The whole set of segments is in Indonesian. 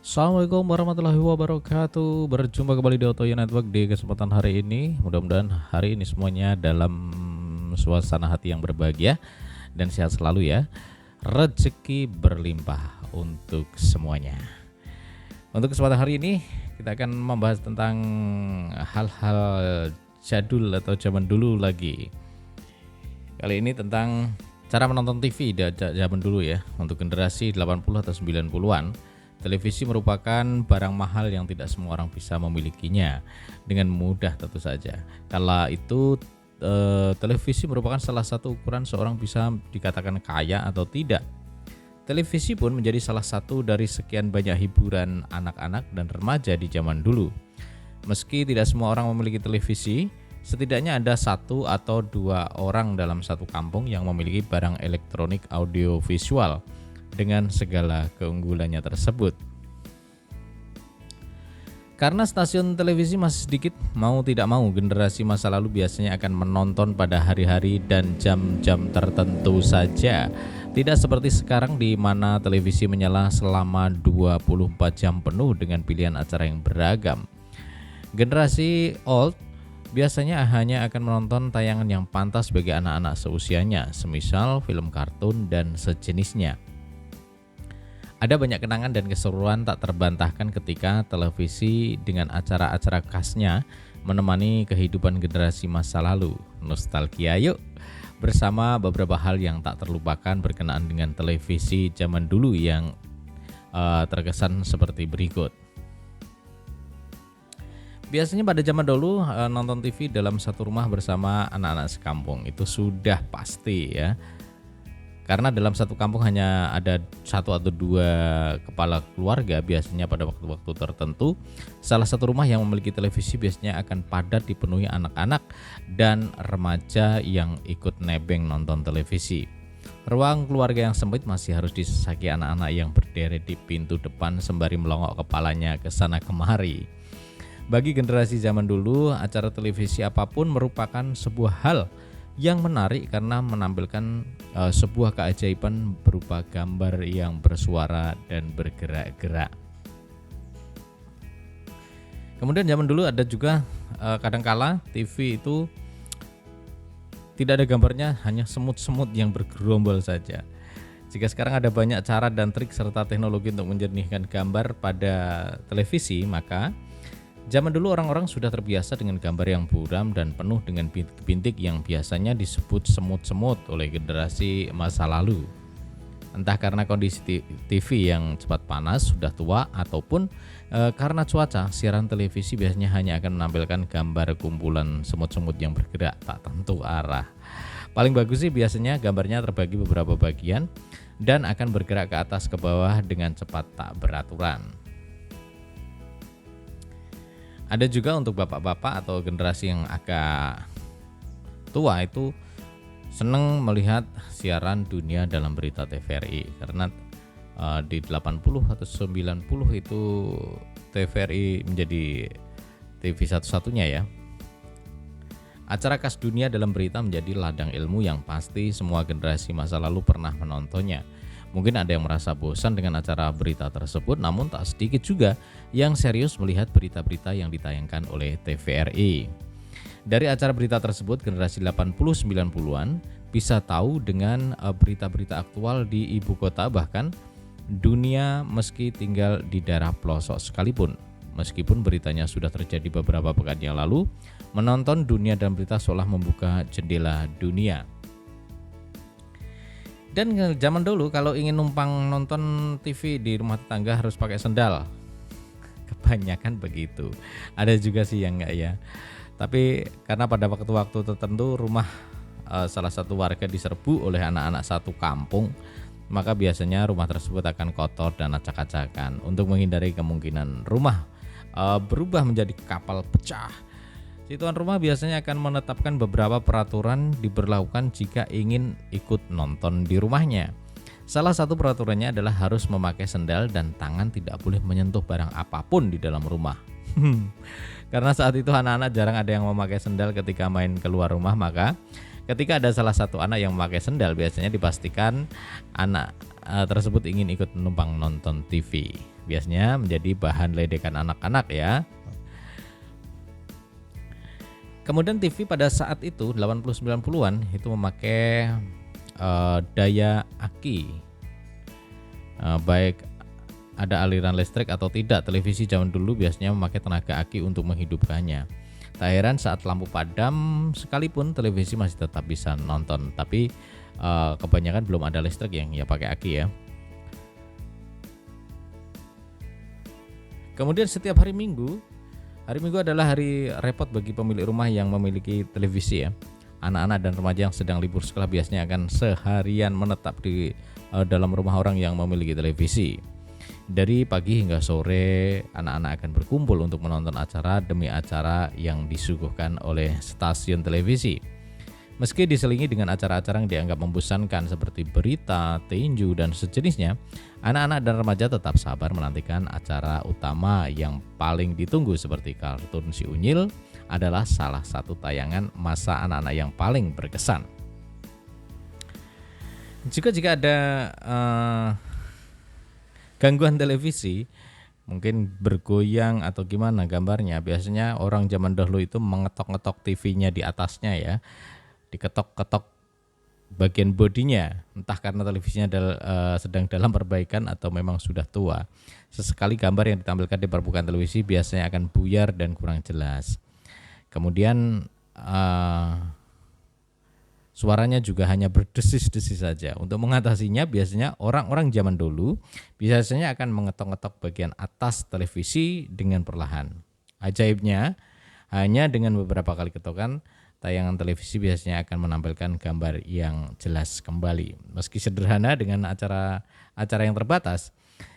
Assalamualaikum warahmatullahi wabarakatuh. Berjumpa kembali di Otoyo Network di kesempatan hari ini. Mudah-mudahan hari ini semuanya dalam suasana hati yang berbahagia dan sehat selalu ya. Rezeki berlimpah untuk semuanya. Untuk kesempatan hari ini kita akan membahas tentang hal-hal jadul atau zaman dulu lagi. Kali ini tentang cara menonton TV di zaman dulu ya. Untuk generasi 80 atau 90-an. Televisi merupakan barang mahal yang tidak semua orang bisa memilikinya dengan mudah tentu saja. Kala itu televisi merupakan salah satu ukuran seorang bisa dikatakan kaya atau tidak. Televisi pun menjadi salah satu dari sekian banyak hiburan anak-anak dan remaja di zaman dulu. Meski tidak semua orang memiliki televisi, setidaknya ada satu atau dua orang dalam satu kampung yang memiliki barang elektronik audio visual dengan segala keunggulannya tersebut. Karena stasiun televisi masih sedikit, mau tidak mau generasi masa lalu biasanya akan menonton pada hari-hari dan jam-jam tertentu saja. Tidak seperti sekarang di mana televisi menyala selama 24 jam penuh dengan pilihan acara yang beragam. Generasi old biasanya hanya akan menonton tayangan yang pantas bagi anak-anak seusianya, semisal film kartun dan sejenisnya. Ada banyak kenangan dan keseruan tak terbantahkan ketika televisi dengan acara-acara khasnya menemani kehidupan generasi masa lalu. Nostalgia yuk bersama beberapa hal yang tak terlupakan berkenaan dengan televisi zaman dulu yang terkesan seperti berikut. Biasanya pada zaman dulu nonton TV dalam satu rumah bersama anak-anak sekampung itu sudah pasti ya. Karena dalam satu kampung hanya ada satu atau dua kepala keluarga, biasanya pada waktu-waktu tertentu salah satu rumah yang memiliki televisi biasanya akan padat dipenuhi anak-anak dan remaja yang ikut nebeng nonton televisi. Ruang keluarga yang sempit masih harus disesaki anak-anak yang berderet di pintu depan sembari melongok kepalanya ke sana kemari. Bagi generasi zaman dulu, acara televisi apapun merupakan sebuah hal yang menarik karena menampilkan sebuah keajaiban berupa gambar yang bersuara dan bergerak-gerak. Kemudian zaman dulu ada juga kadangkala TV itu tidak ada gambarnya, hanya semut-semut yang bergerombol saja. Jika sekarang ada banyak cara dan trik serta teknologi untuk menjernihkan gambar pada televisi, maka zaman dulu orang-orang sudah terbiasa dengan gambar yang buram dan penuh dengan bintik-bintik yang biasanya disebut semut-semut oleh generasi masa lalu. Entah karena kondisi TV yang cepat panas, sudah tua, ataupun karena cuaca, siaran televisi biasanya hanya akan menampilkan gambar kumpulan semut-semut yang bergerak tak tentu arah. Paling bagus sih biasanya gambarnya terbagi beberapa bagian dan akan bergerak ke atas ke bawah dengan cepat tak beraturan. Ada juga untuk bapak-bapak atau generasi yang agak tua itu senang melihat siaran dunia dalam berita TVRI karena di 80 atau 90 itu TVRI menjadi TV satu-satunya ya. Acara khas dunia dalam berita menjadi ladang ilmu yang pasti semua generasi masa lalu pernah menontonnya. Mungkin ada yang merasa bosan dengan acara berita tersebut, namun tak sedikit juga yang serius melihat berita-berita yang ditayangkan oleh TVRI. Dari acara berita tersebut, generasi 80-90-an bisa tahu dengan berita-berita aktual di ibu kota bahkan dunia meski tinggal di daerah pelosok sekalipun. Meskipun beritanya sudah terjadi beberapa pekan yang lalu, menonton dunia dan berita seolah membuka jendela dunia. Dan zaman dulu kalau ingin numpang nonton TV di rumah tetangga harus pakai sendal. Kebanyakan begitu. Ada juga sih yang enggak ya. Tapi karena pada waktu-waktu tertentu rumah salah satu warga diserbu oleh anak-anak satu kampung, maka biasanya rumah tersebut akan kotor dan acak-acakan. Untuk menghindari kemungkinan rumah berubah menjadi kapal pecah, si tuan rumah biasanya akan menetapkan beberapa peraturan diberlakukan jika ingin ikut nonton di rumahnya. Salah satu peraturannya adalah harus memakai sendal dan tangan tidak boleh menyentuh barang apapun di dalam rumah. Karena saat itu anak-anak jarang ada yang memakai sendal ketika main keluar rumah, maka ketika ada salah satu anak yang memakai sendal biasanya dipastikan anak tersebut ingin ikut menumpang nonton TV. biasanya menjadi bahan ledekan anak-anak ya. Kemudian TV pada saat itu 80-90-an itu memakai daya aki, baik ada aliran listrik atau tidak. Televisi zaman dulu biasanya memakai tenaga aki untuk menghidupkannya. Tak heran saat lampu padam sekalipun televisi masih tetap bisa nonton, tapi kebanyakan belum ada listrik yang ya pakai aki ya. Kemudian setiap hari Minggu adalah hari repot bagi pemilik rumah yang memiliki televisi ya. Anak-anak dan remaja yang sedang libur sekolah biasanya akan seharian menetap di dalam rumah orang yang memiliki televisi. Dari pagi hingga sore, anak-anak akan berkumpul untuk menonton acara demi acara yang disuguhkan oleh stasiun televisi. Meski diselingi dengan acara-acara yang dianggap membosankan seperti berita, tinju, dan sejenisnya, anak-anak dan remaja tetap sabar menantikan acara utama yang paling ditunggu seperti kartun Si Unyil adalah salah satu tayangan masa anak-anak yang paling berkesan. Jika ada gangguan televisi, mungkin bergoyang atau gimana gambarnya, biasanya orang zaman dahulu itu mengetok-ngetok TV-nya di atasnya ya, diketok-ketok bagian bodinya, entah karena televisinya sedang dalam perbaikan atau memang sudah tua. Sesekali gambar yang ditampilkan di permukaan televisi biasanya akan buyar dan kurang jelas. Kemudian suaranya juga hanya berdesis-desis saja. Untuk mengatasinya biasanya orang-orang zaman dulu biasanya akan mengetok-ngetok bagian atas televisi dengan perlahan. Ajaibnya, hanya dengan beberapa kali ketokan, tayangan televisi biasanya akan menampilkan gambar yang jelas kembali. Meski sederhana dengan acara yang terbatas,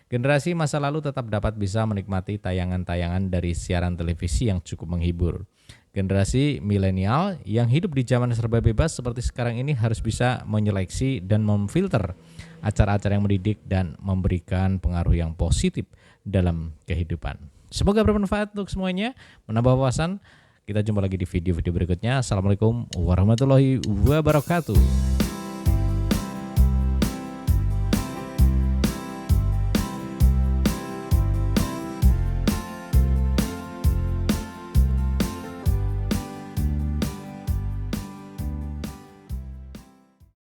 generasi masa lalu tetap dapat bisa menikmati tayangan-tayangan dari siaran televisi yang cukup menghibur. Generasi milenial yang hidup di zaman serba bebas seperti sekarang ini harus bisa menyeleksi dan memfilter acara-acara yang mendidik dan memberikan pengaruh yang positif dalam kehidupan. Semoga bermanfaat untuk semuanya, menambah wawasan. Kita jumpa lagi di video-video berikutnya. Assalamualaikum warahmatullahi wabarakatuh.